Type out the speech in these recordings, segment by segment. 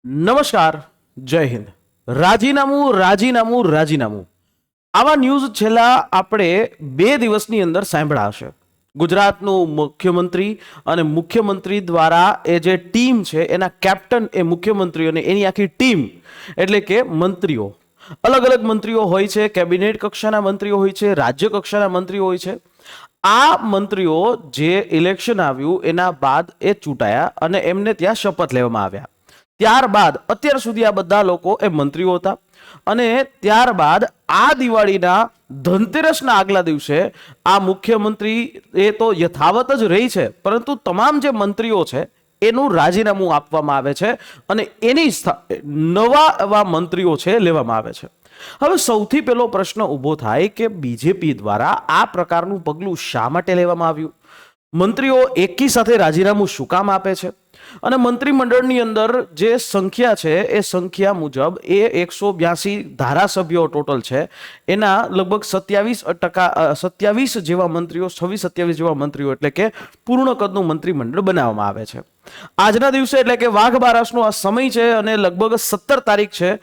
નમસ્કાર, જય હિન્દ. રાજીનામું રાજીનામું રાજીનામું આવા ન્યૂઝ છેલ્લા આપણે 2 દિવસની અંદર સાંભળ્યા હશે. ગુજરાતનું મુખ્યમંત્રી અને મુખ્યમંત્રી દ્વારા એ જે ટીમ છે એના કેપ્ટન એ મુખ્યમંત્રી અને એની આખી ટીમ એટલે કે મંત્રીઓ, અલગ અલગ મંત્રીઓ હોય છે, કેબિનેટ કક્ષાના મંત્રીઓ હોય છે, રાજ્ય કક્ષાના મંત્રીઓ હોય છે. આ મંત્રીઓ જે ઇલેક્શન આવ્યું એના બાદ એ ચૂંટાયા અને એમને ત્યાં શપથ લેવામાં આવ્યા. ત્યારબાદ અત્યાર સુધી આ બધા લોકો એ મંત્રીઓ હતા અને ત્યારબાદ આ દિવાળીના ધનતેરસના આગલા દિવસે આ મુખ્યમંત્રી એ તો યથાવત જ રહી છે, પરંતુ તમામ જે મંત્રીઓ છે એનું રાજીનામું આપવામાં આવે છે અને એની નવા એવા મંત્રીઓ છે લેવામાં આવે છે. હવે સૌથી પહેલો પ્રશ્ન ઊભો થાય કે બીજેપી દ્વારા આ પ્રકારનું પગલું શા માટે લેવામાં આવ્યું? મંત્રીઓ એકી સાથે રાજીનામું શું કામ આપે છે? અને મંત્રીમંડળની અંદર જે સંખ્યા છે એ સંખ્યા મુજબ એ 182 ધારાસભ્યો ટોટલ છે, એના લગભગ 27% જેવા મંત્રીઓ, 27 જેવા મંત્રીઓ એટલે કે પૂર્ણ કદનું મંત્રીમંડળ બનાવવામાં આવે છે. આજના દિવસે એટલે કે વાઘ બારસનો આ સમય છે અને લગભગ 17 તારીખ છે,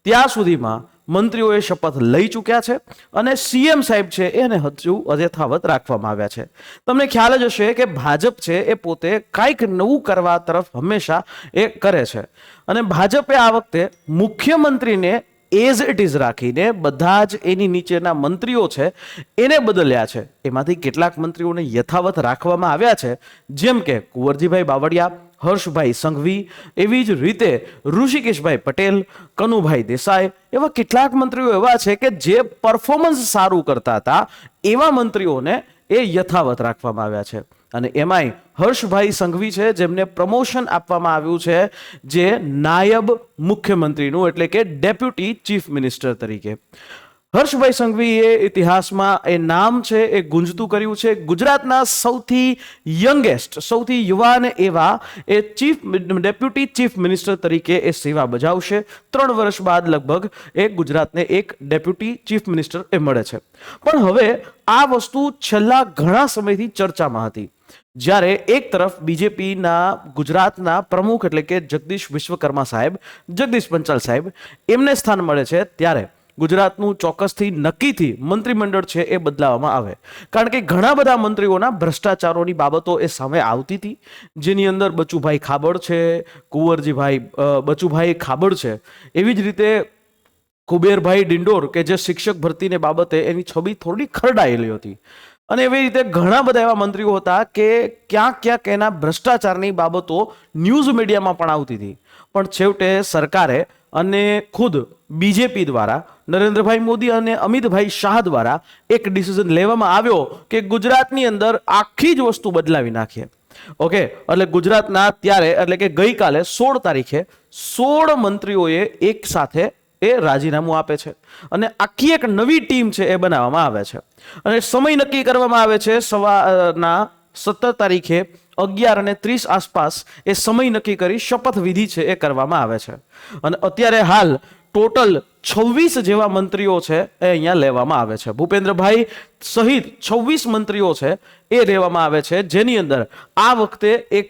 ત્યાં સુધીમાં મંત્રીઓએ શપથ લઈ ચૂક્યા છે અને સીએમ સાહેબ છે એને હજુ યથાવત રાખવામાં આવ્યા છે. તમને ખ્યાલ જ હશે કે ભાજપ છે એ પોતે કંઈક નવું કરવા તરફ હંમેશા એ કરે છે અને ભાજપે આ વખતે મુખ્યમંત્રીને એઝ ઇટ ઇઝ રાખીને બધા જ એની નીચેના મંત્રીઓ છે એને બદલ્યા છે. એમાંથી કેટલાક મંત્રીઓને યથાવત રાખવામાં આવ્યા છે, જેમ કે કુંવરજીભાઈ બાવળિયા, હર્ષભાઈ સંઘવી, એવી જ રીતે ઋષિકેશભાઈ પટેલ, કનુભાઈ દેસાઈ, એવા કેટલાક મંત્રીઓ એવા છે કે જે પરફોર્મન્સ સારું કરતા હતા એવા મંત્રીઓને એ યથાવત રાખવામાં આવ્યા છે. અને એમાંય હર્ષભાઈ સંઘવી છે જેમને પ્રમોશન આપવામાં આવ્યું છે જે નાયબ મુખ્યમંત્રીનું એટલે કે ડેપ્યુટી ચીફ મિનિસ્ટર તરીકે. હર્ષભાઈ સંઘવીએ ઇતિહાસમાં એ નામ છે એ ગુંજતું કર્યું છે. ગુજરાતના સૌથી યંગેસ્ટ, સૌથી યુવાન એવા એ ડેપ્યુટી ચીફ મિનિસ્ટર તરીકે એ સેવા બજાવશે. 3 વર્ષ બાદ લગભગ એ ગુજરાતને એક ડેપ્યુટી ચીફ મિનિસ્ટર એ મળે છે. પણ હવે આ વસ્તુ છેલ્લા ઘણા સમયથી ચર્ચામાં હતી. જ્યારે એક તરફ બીજેપીના ગુજરાતના પ્રમુખ એટલે કે જગદીશ વિશ્વકર્મા સાહેબ, જગદીશ પંચાલ સાહેબ, એમને સ્થાન મળે છે, ત્યારે ગુજરાતનું ચોક્કસથી નક્કીથી મંત્રીમંડળ છે એ બદલાવવામાં આવે. કારણ કે ઘણા બધા મંત્રીઓના ભ્રષ્ટાચારોની બાબતો એ સામે આવતી હતી, જેની અંદર બચુભાઈ ખાબડ છે, બચુભાઈ ખાબડ છે, એવી જ રીતે કુબેરભાઈ ડિંડોર કે જે શિક્ષક ભરતીને બાબતે એની છબી થોડી ખરડાયેલી હતી. અને એવી રીતે ઘણા બધા એવા મંત્રીઓ હતા કે ક્યાંક ક્યાંક એના ભ્રષ્ટાચારની બાબતો ન્યૂઝ મીડિયામાં પણ આવતી હતી. પણ છેવટે સરકારે અને ખુદ બીજેપી દ્વારા નરેન્દ્રભાઈ મોદી અને અમિતભાઈ શાહ દ્વારા એક ડિસિઝન લેવામાં આવ્યો કે ગુજરાતની અંદર આખી જ વસ્તુ બદલાવી નાખીએ. ઓકે, એટલે ગુજરાતના ત્યારે એટલે કે ગઈકાલે 16 તારીખે 16 મંત્રીઓએ એક સાથે એ રાજીનામું આપે છે અને આખી એક નવી ટીમ છે એ બનાવવામાં આવે છે અને સમય નક્કી કરવામાં આવે છે. સવારના 17 તારીખે 11:30 આસપાસ એ સમય નક્કી કરી શપથ વિધિ છે એ કરવામાં આવે છે. અને અત્યારે હાલ ટોટલ 26 જેવા મંત્રીઓ છે એ અહીંયા લેવામાં આવે છે. ભૂપેન્દ્રભાઈ સહિત 26 મંત્રીઓ છે એ લેવામાં આવે છે, જેની અંદર આ વખતે એક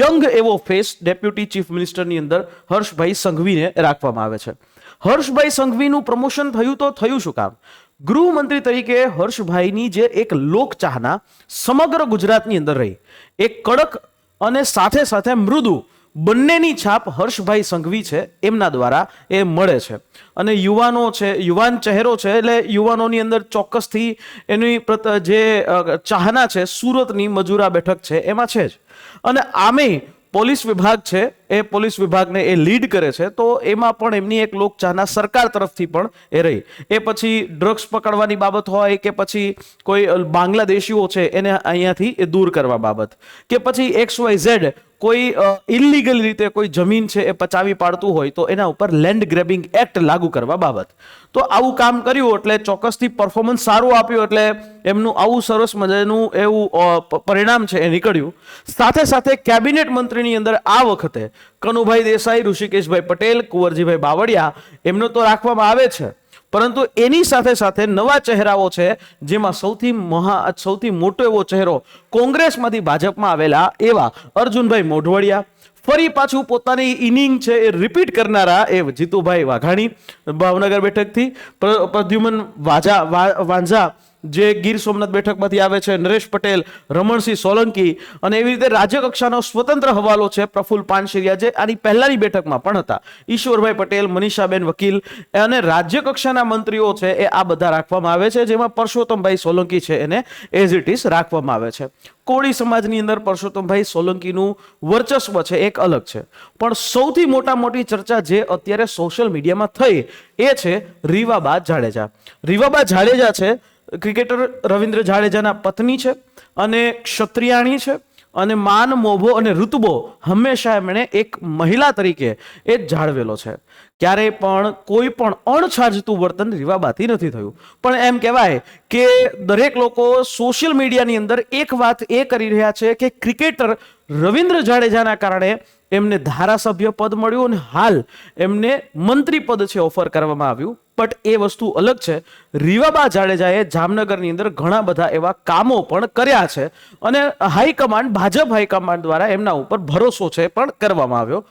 યંગ એવો ફેસ ડેપ્યુટી ચીફ મિનિસ્ટરની અંદર હર્ષભાઈ સંઘવીને રાખવામાં આવે છે. હર્ષભાઈ સંઘવીનું પ્રમોશન થયું તો થયું શું કામ? ગૃહમંત્રી તરીકે હર્ષભાઈની જે એક લોકચાહના સમગ્ર ગુજરાતની અંદર રહી, એક કડક અને સાથે સાથે મૃદુ બંનેની છાપ હર્ષભાઈ સંઘવી છે એમના દ્વારા એ મળે છે. અને યુવાનો છે, યુવાન ચહેરો છે, એટલે યુવાનોની અંદર ચોક્કસથી એની જે ચાહના છે સુરતની મજૂરા બેઠક છે એમાં છે જ. અને આમે પોલીસ વિભાગ છે એ પોલીસ વિભાગને એ લીડ કરે છે, તો એમાં પણ એમની એક લોકચાહના સરકાર તરફથી પણ એ રહી. એ પછી ડ્રગ્સ પકડવાની બાબત હોય કે પછી કોઈ બાંગ્લાદેશીઓ છે એને અહીંયાથી એ દૂર કરવા બાબત, કે પછી XYZ કોઈ ઇલીગલ રીતે કોઈ જમીન છે એ પચાવી પાડતું હોય તો એના ઉપર લેન્ડ ગ્રેબિંગ એક્ટ લાગુ કરવા બાબત. તો આવું કામ કર્યું એટલે ચોક્કસથી પરફોર્મન્સ સારું આપ્યું એટલે એમનું આવું સરસ મજાનું એવું પરિણામ છે એ નીકળ્યું. સાથે સાથે કેબિનેટ મંત્રીની અંદર આ વખતે કનુભાઈ દેસાઈ, ઋષિકેશભાઈ પટેલ, કુંવરજીભાઈ બાવળિયા એમનો તો રાખવામાં આવે છે, પરંતુ એની સાથે સાથે નવા ચહેરાઓ છે, જેમાં સૌથી મોટો એવો ચહેરો કોંગ્રેસમાંથી ભાજપમાં આવેલા એવા અર્જુનભાઈ મોઢવાડિયા, ફરી પાછું પોતાની ઇનિંગ છે એ રિપીટ કરનારા એ જીતુભાઈ વાઘાણી ભાવનગર બેઠકથી, પ્રદ્યુમન વાંઝા જે ગીર સોમનાથ બેઠકમાંથી આવે છે, નરેશ પટેલ, રમણસિંહ સોલંકી, અને એવી રીતે રાજ્ય કક્ષાનો સ્વતંત્ર હવાલો છે પ્રફુલ પાનશેરિયા, જે આની પહેલાની બેઠકમાં પણ હતા, ઈશ્વરભાઈ પટેલ, મનીષાબેન વકીલ, અને રાજ્ય કક્ષાના મંત્રીઓ છે એ આ બધા રાખવામાં આવે છે, જેમાં પરસોત્તમભાઈ સોલંકી છે એને એઝ ઇટ ઇઝ રાખવામાં આવે છે. કોળી સમાજની અંદર પરસોત્તમભાઈ સોલંકીનું વર્ચસ્વ છે એક અલગ છે, પણ સૌથી મોટી ચર્ચા જે અત્યારે સોશિયલ મીડિયામાં થઈ એ છે રીવાબા જાડેજા. રીવાબા જાડેજા છે ક્રિકેટર રવિન્દ્ર જાડેજાના પત્ની છે અને ક્ષત્રિયાણી છે, અને માન, મોભો અને ઋતબો હંમેશા એમણે એક મહિલા તરીકે એ જાળવેલો છે. ક્યારેય પણ કોઈ પણ અણછાજતું વર્તન રીવાબાથી નથી થયું. પણ એમ કહેવાય કે દરેક લોકો સોશિયલ મીડિયાની અંદર એક વાત એ કરી રહ્યા છે કે ક્રિકેટર રવિન્દ્ર જાડેજાના કારણે એમને ધારાસભ્ય પદ મળ્યું અને હાલ એમને મંત્રી પદ છે ઓફર કરવામાં આવ્યું. બટ એ વસ્તુ અલગ છે. રીવાબા જાડેજાએ જામનગરની અંદર ઘણા બધા એવા કામો પણ કર્યા છે અને હાઈકમાન્ડ, ભાજપ હાઈકમાન્ડ દ્વારા એમના ઉપર ભરોસો છે પણ કરવામાં આવ્યો.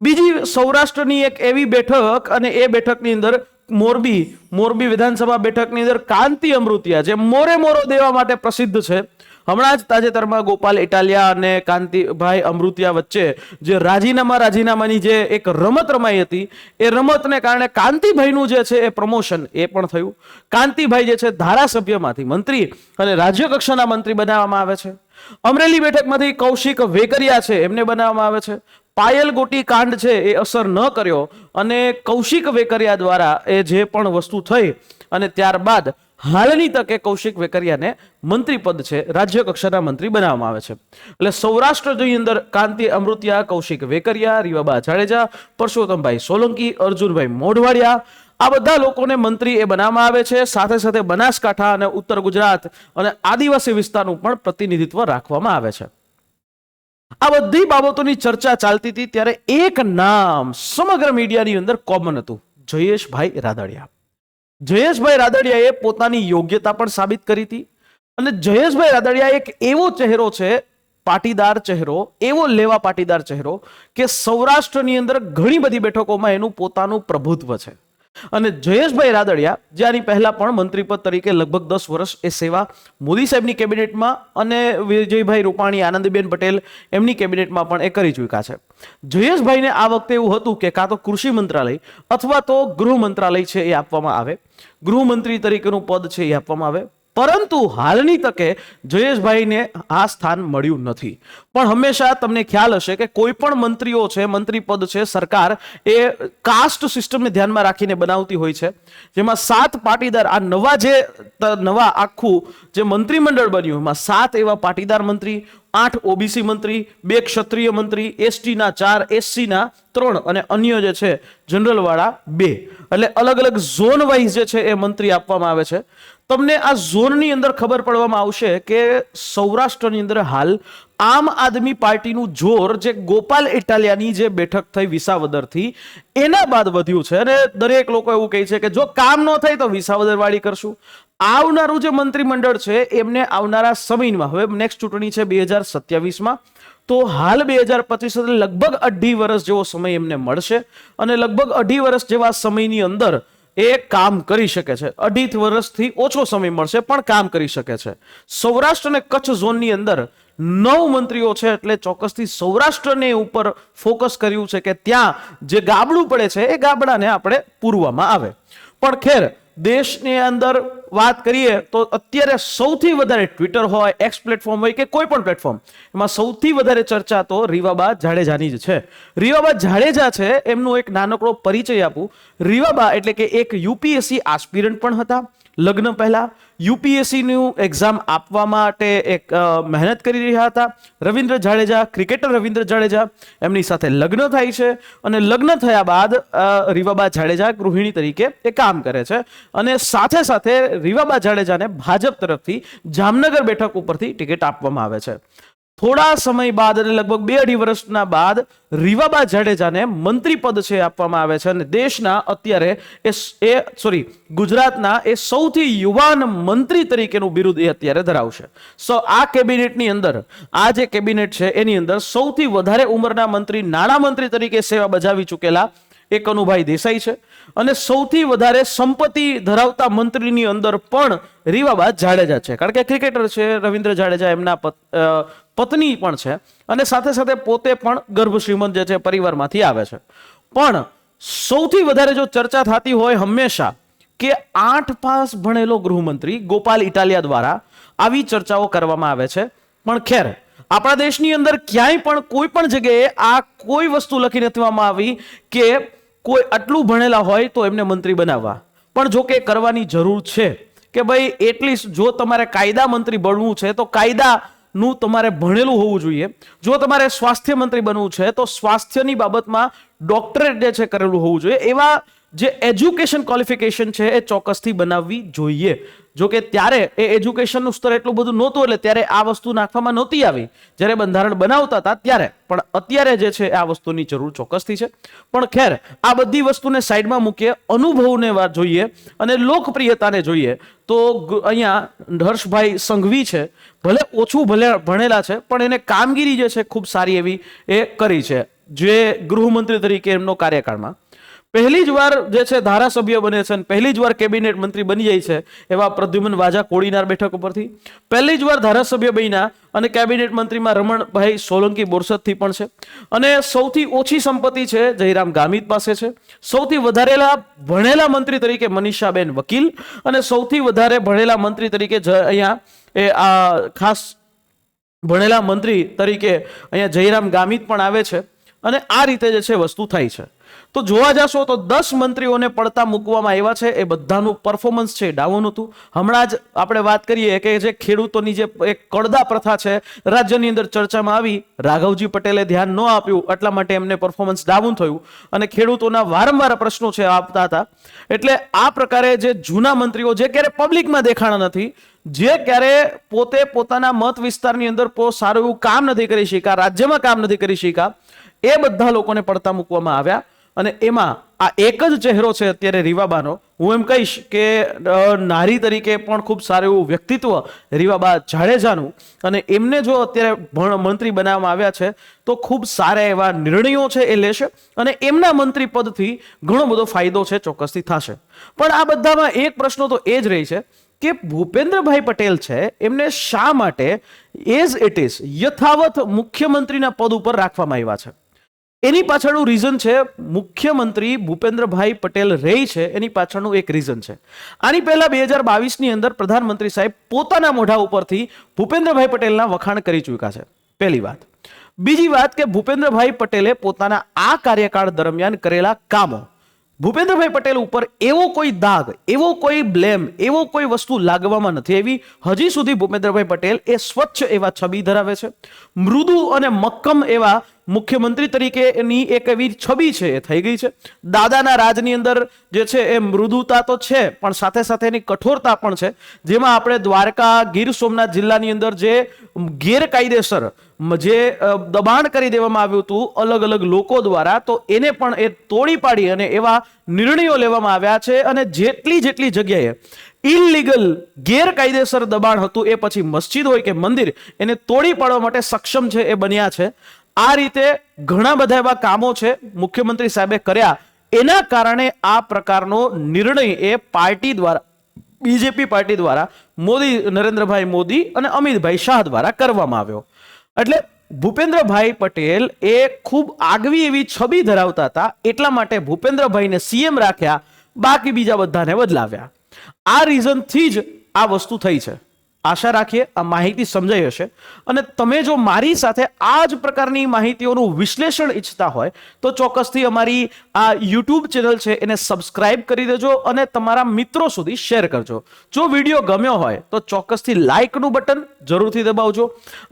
બીજી સૌરાષ્ટ્રની એક એવી બેઠક, અને એ બેઠકની અંદર મોરબી વિધાનસભા બેઠકની અંદર કાંતિ અમૃતિયા, જે મોરો દેવા માટે પ્રસિદ્ધ છે. હમણાં જ તાજેતરમાં ગોપાલ ઇટાલિયા અને કાંતિભાઈ અમૃતિયા વચ્ચે જે રાજીનામાની જે એક રમત રમાઈ હતી, એ રમતને કારણે કાંતિભાઈનું જે છે એ પ્રમોશન એ પણ થયું. કાંતિભાઈ જે છે ધારાસભ્યમાંથી મંત્રી અને રાજ્ય કક્ષાના મંત્રી બનાવવામાં આવે છે. અમરેલી બેઠકમાંથી કૌશિક વેકરિયા છે એમને બનાવવામાં આવે છે. પાયલ ગોટી કાંડ છે એ અસર ન કર્યો અને કૌશિક વેકરિયા દ્વારા એ જે પણ વસ્તુ થઈ અને ત્યારબાદ હાલની તકે કૌશિક વેકરિયાને મંત્રી પદ છે રાજ્ય કક્ષાના મંત્રી બનાવવામાં આવે છે. એટલે સૌરાષ્ટ્રની અંદર કાંતિ અમૃતિયા, કૌશિક વેકરિયા, રીવાબા જાડેજા, પરસોત્તમભાઈ સોલંકી, અર્જુનભાઈ મોઢવાડિયા, આ બધા લોકોને મંત્રી એ બનાવવામાં આવે છે. સાથે સાથે બનાસકાંઠા અને ઉત્તર ગુજરાત અને આદિવાસી વિસ્તારનું પણ પ્રતિનિધિત્વ રાખવામાં આવે છે. આ બધી બાબતોની ચર્ચા ચાલતી હતી ત્યારે એક નામ સમગ્ર મીડિયાની અંદર કોમન હતું, જયેશભાઈ રાદડિયા. જયેશભાઈ રાદડિયાએ પોતાની યોગ્યતા પણ સાબિત કરી હતી અને જયેશભાઈ રાદડિયા એક એવો ચહેરો છે, પાટીદાર ચહેરો, એવો લેવા પાટીદાર ચહેરો કે સૌરાષ્ટ્રની અંદર ઘણી બધી બેઠકોમાં એનું પોતાનું પ્રભુત્વ છે. અને જયેશભાઈ રાદડિયા જે આની પહેલા પણ મંત્રીપદ તરીકે લગભગ 10 વર્ષ એ સેવા મોદી સાહેબની કેબિનેટમાં અને વિજયભાઈ રૂપાણી, આનંદીબેન પટેલ એમની કેબિનેટમાં પણ એ કરી ચૂક્યા છે. જયેશભાઈને આ વખતે એવું હતું કે કાં તો કૃષિ મંત્રાલય અથવા તો ગૃહ મંત્રાલય છે એ આપવામાં આવે, ગૃહમંત્રી તરીકેનું પદ છે એ આપવામાં આવે, પરંતુ હાલની તકે જયેશભાઈને આ સ્થાન મળ્યું નથી. પણ હંમેશા તમને ખ્યાલ હશે કે કોઈ પણ મંત્રીઓ છે, મંત્રી પદ છે, સરકાર એ કાસ્ટ સિસ્ટમને ધ્યાનમાં રાખીને બનાવતી હોય છે, જેમાં 7 પાટીદાર, આ નવા આખું જે મંત્રીમંડળ બન્યું એમાં 7 એવા પાટીદાર મંત્રી, 8 ઓબીસી મંત્રી, 2 ક્ષત્રિય મંત્રી, એસટીના 4, એસસીના 3 અને અન્ય જે છે જનરલ વાળા 2. એટલે અલગ અલગ ઝોન વાઇઝ જે છે એ મંત્રી આપવામાં આવે છે. તમને આ ઝોનની અંદર ખબર પડવામાં આવશે કે સૌરાષ્ટ્રની અંદર હાલ આમ આદમી પાર્ટીનું જોર જે ગોપાલ ઇટાલિયાની જે બેઠક થઈ વિસાવદરથી એના બાદ વધ્યું છે. અને દરેક લોકો એવું કહે છે કે જો કામ ન થાય તો વિસાવદર વાળી કરશું. આવનારું જે મંત્રીમંડળ છે એમને આવનારા સમયમાં, હવે નેક્સ્ટ ચૂંટણી છે 2027માં, તો હાલ 2025 લગભગ 2.5 વર્ષ જેવો સમય એમને મળશે અને લગભગ 2.5 વર્ષ જેવા સમયની અંદર એ કામ કરી શકે છે. 2.5 વર્ષથી ઓછો સમય મળશે પણ કામ કરી શકે છે. સૌરાષ્ટ્ર અને કચ્છ ઝોનની અંદર 9 મંત્રીઓ છે, એટલે ચોક્કસથી સૌરાષ્ટ્રને ઉપર ફોકસ કર્યું છે કે ત્યાં જે ગાબડું પડે છે એ ગાબડાને આપણે પૂરવામાં આવે. પણ ખેર, દેશની અંદર વાત કરીએ તો અત્યારે સૌથી વધારે ટ્વિટર હોય, એક્સ પ્લેટફોર્મ હોય કે કોઈ પણ પ્લેટફોર્મ, એમાં સૌથી વધારે ચર્ચા તો રીવાબા જાડેજાની જ છે. રીવાબા જાડેજા છે એમનો એક નાનકડો પરિચય આપું. રીવાબા એટલે કે એક યુપીએસસી આસ્પિરન્ટ પણ હતા. લગ્ન પહેલા યુપીએસસીનું એક્ઝામ આપવા માટે એક મહેનત કરી રહ્યા હતા. રવિન્દ્ર જાડેજા, ક્રિકેટર રવિન્દ્ર જાડેજા, એમની સાથે લગ્ન થાય છે અને લગ્ન થયા બાદ રીવાબા જાડેજા ગૃહિણી તરીકે એ કામ કરે છે અને સાથે સાથે રીવાબા જાડેજાને ભાજપ તરફથી જામનગર બેઠક ઉપરથી ટિકિટ આપવામાં આવે છે. થોડા સમય બાદ એટલે લગભગ 2-2.5 વર્ષના બાદ રીવાબા જાડેજાને મંત્રી પદ છે આપવામાં આવે છે અને દેશના અત્યારે ગુજરાતના એ સૌથી યુવાન મંત્રી તરીકેનું બિરુદ એ અત્યારે ધરાવશે. આ કેબિનેટની અંદર આ જે કેબિનેટ છે એની અંદર સૌથી વધારે ઉંમરના મંત્રી નાણામંત્રી તરીકે સેવા બજાવી ચૂકેલા એ કનુભાઈ દેસાઈ છે અને સૌથી વધારે સંપત્તિ ધરાવતા મંત્રીની અંદર પણ રીવાબા જાડેજા છે, કારણ કે ક્રિકેટર છે રવિન્દ્ર જાડેજા, એમના પત્ની પણ છે અને સાથે સાથે પોતે પણ ગર્ભ શ્રીમંત જે છે પરિવારમાંથી આવે છે. પણ સૌથી વધારે જો ચર્ચા થતી હોય હંમેશા કે 8 પાસ ભણેલો ગૃહમંત્રી ગોપાલ ઇટાલિયા દ્વારા આવી ચર્ચાઓ કરવામાં આવે છે. પણ ખેર આપણા દેશની અંદર ક્યાંય પણ કોઈ પણ જગ્યાએ આ કોઈ વસ્તુ લખી નથી આવી કે કોઈ આટલું ભણેલા હોય તો એમને મંત્રી બનાવવા. પણ જો કે કરવાની જરૂર છે કે ભાઈ એટલીસ્ટ જો તમારે કાયદા મંત્રી બનવું છે તો કાયદાનું તમારે ભણેલું હોવું જોઈએ. જો તમારે સ્વાસ્થ્ય મંત્રી બનવું છે તો સ્વાસ્થ્યની બાબતમાં ડોક્ટરેટ જે છે કરેલું હોવું જોઈએ. એવા જે એજ્યુકેશન ક્વોલિફિકેશન છે એ ચોક્કસથી બનાવવી જોઈએ. જો કે ત્યારે એ એજ્યુકેશનનું સ્તર એટલું બધું નહોતું એટલે ત્યારે આ વસ્તુ નાખવામાં નહોતી આવી જ્યારે બંધારણ બનાવતા હતા ત્યારે. પણ અત્યારે જે છે આ વસ્તુની જરૂર ચોક્કસથી છે. પણ ખેર આ બધી વસ્તુને સાઈડમાં મૂકીએ, અનુભવને વાત જોઈએ અને લોકપ્રિયતાને જોઈએ તો અહીંયા હર્ષભાઈ સંઘવી છે, ભલે ઓછું ભણેલા છે પણ એને કામગીરી જે છે ખૂબ સારી એવી એ કરી છે જે ગૃહમંત્રી તરીકે એમનો કાર્યકાળમાં. પહેલી જ વાર જે છે ધારાસભ્ય બને છે અને પહેલી જ વાર કેબિનેટ મંત્રી બની જાય છે એવા પ્રદ્યુમન વાજા કોડીનાર બેઠક ઉપરથી. પહેલી જ વાર ધારાસભ્ય બન્યા અને કેબિનેટ મંત્રીમાં રમણભાઈ સોલંકી બોરસદથી પણ છે. અને સૌથી ઓછી સંપત્તિ છે જયરામ ગામિત પાસે છે. સૌથી વધારે ભણેલા મંત્રી તરીકે મનીષાબેન વકીલ અને સૌથી વધારે ભણેલા મંત્રી તરીકે અહીંયા એ આ ખાસ ભણેલા મંત્રી તરીકે અહીંયા જયરામ ગામિત પણ આવે છે. અને આ રીતે જે છે વસ્તુ થાય છે. તો જોવા જશો તો 10 મંત્રીઓને પડતા મૂકવામાં આવ્યા છે. એ બધાનું પરફોર્મન્સ છે ડાઉન હતું. હમણાં જ આપણે વાત કરીએ કે જે ખેડૂતોની જે એક કડદા પ્રથા છે રાજ્યની અંદર ચર્ચામાં આવી, રાઘવજી પટેલે ધ્યાન ન આપ્યું એટલા માટે એમને પરફોર્મન્સ ડાઉન થયું અને ખેડૂતોના વારંવાર પ્રશ્નો છે આપતા હતા. એટલે આ પ્રકારે જે જૂના મંત્રીઓ જે ક્યારે પબ્લિકમાં દેખાણા નથી, જે ક્યારે પોતે પોતાના મત વિસ્તારની અંદર સારું એવું કામ નથી કરી શક્યા, રાજ્યમાં કામ નથી કરી શક્યા, એ બધા લોકોને પડતા મૂકવામાં આવ્યા. અને એમાં આ એક જ ચહેરો છે અત્યારે રીવાબાનો. હું એમ કહીશ કે નારી તરીકે પણ ખૂબ સારું એવું વ્યક્તિત્વ રીવાબા જાડેજાનું અને એમને જો અત્યારે મંત્રી બનાવવામાં આવ્યા છે તો ખૂબ સારા એવા નિર્ણયો છે એ લેશે અને એમના મંત્રી પદથી ઘણો બધો ફાયદો છે ચોક્કસથી થશે. પણ આ બધામાં એક પ્રશ્ન તો એ જ રહી છે કે ભૂપેન્દ્રભાઈ પટેલ છે એમને શા માટે એઝ ઇટ ઇઝ યથાવત મુખ્યમંત્રીના પદ ઉપર રાખવામાં આવ્યા છે. એની પાછળનું રીઝન છે મુખ્યમંત્રી ભૂપેન્દ્રભાઈ પટેલ રહી છે એની પાછળનું એક રીઝન છે. આની પહેલા 2022ની અંદર પ્રધાનમંત્રી સાહેબ પોતાના મોઢા ઉપરથી ભૂપેન્દ્રભાઈ પટેલના વખાણ કરી ચૂક્યા છે. પહેલી વાત. બીજી વાત કે ભૂપેન્દ્રભાઈ પટેલે પોતાના આ કાર્યકાળ દરમિયાન કરેલા કામો, ભૂપેન્દ્રભાઈ પટેલ ઉપર એવો કોઈ દાગ, એવો કોઈ બ્લેમ, એવો કોઈ વસ્તુ લાગવામાં નથી એવી હજી સુધી ભૂપેન્દ્રભાઈ પટેલ એ સ્વચ્છ એવા છબી ધરાવે છે. મૃદુ અને મક્કમ એવા મુખ્યમંત્રી તરીકે એની એક એવી છબી છે એ થઈ ગઈ છે. દાદાના રાજની અંદર જે છે એ મૃદુતા તો છે પણ સાથે સાથે એની કઠોરતા પણ છે. જેમાં આપણે દ્વારકા, ગીર સોમનાથ જિલ્લાની અંદર જે ગેરકાયદેસર જે દબાણ કરી દેવામાં આવ્યું હતું અલગ અલગ લોકો દ્વારા, તો એને પણ એ તોડી પાડી અને એવા નિર્ણયો લેવામાં આવ્યા છે. અને જેટલી જગ્યાએ ઇલીગલ ગેરકાયદેસર દબાણ હતું એ પછી મસ્જિદ હોય કે મંદિર એને તોડી પાડવા માટે સક્ષમ છે એ બન્યા છે. આ રીતે ઘણા બધા એવા કામો છે મુખ્યમંત્રી સાહેબે કર્યા. એના કારણે આ પ્રકારનો નિર્ણય એ પાર્ટી દ્વારા, બીજેપી પાર્ટી દ્વારા નરેન્દ્રભાઈ મોદી અને અમિતભાઈ શાહ દ્વારા કરવામાં આવ્યો. એટલે ભૂપેન્દ્રભાઈ પટેલ એ ખૂબ આગવી એવી છબી ધરાવતા હતા એટલા માટે ભૂપેન્દ્રભાઈને સીએમ રાખ્યા, બાકી બીજા બધાને બદલાવ્યા. આ રીઝનથી જ આ વસ્તુ થઈ છે. આશા રાખીએ આ માહિતી સમજાઈ હશે. અને તમે જો મારી સાથે આ જ પ્રકારની માહિતીઓનું વિશ્લેષણ ઈચ્છતા હોય તો ચોક્કસથી અમારી આ યુટ્યુબ ચેનલ છે એને સબસ્ક્રાઇબ કરી દેજો અને તમારા મિત્રો સુધી શેર કરજો. જો વિડીયો ગમ્યો હોય તો ચોક્કસથી લાઇકનું બટન જરૂરથી દબાવજો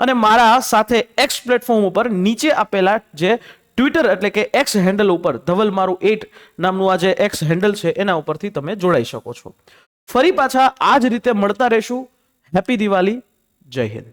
અને મારા સાથે એક્સ પ્લેટફોર્મ ઉપર નીચે આપેલા જે ટ્વિટર એટલે કે એક્સ હેન્ડલ ઉપર ધવલ મારું 8 નામનું આ જે એક્સ હેન્ડલ છે એના ઉપરથી તમે જોડાઈ શકો છો. ફરી પાછા આ જ રીતે મળતા રહેશું. હેપી દિવાળી. જય હિન્દ.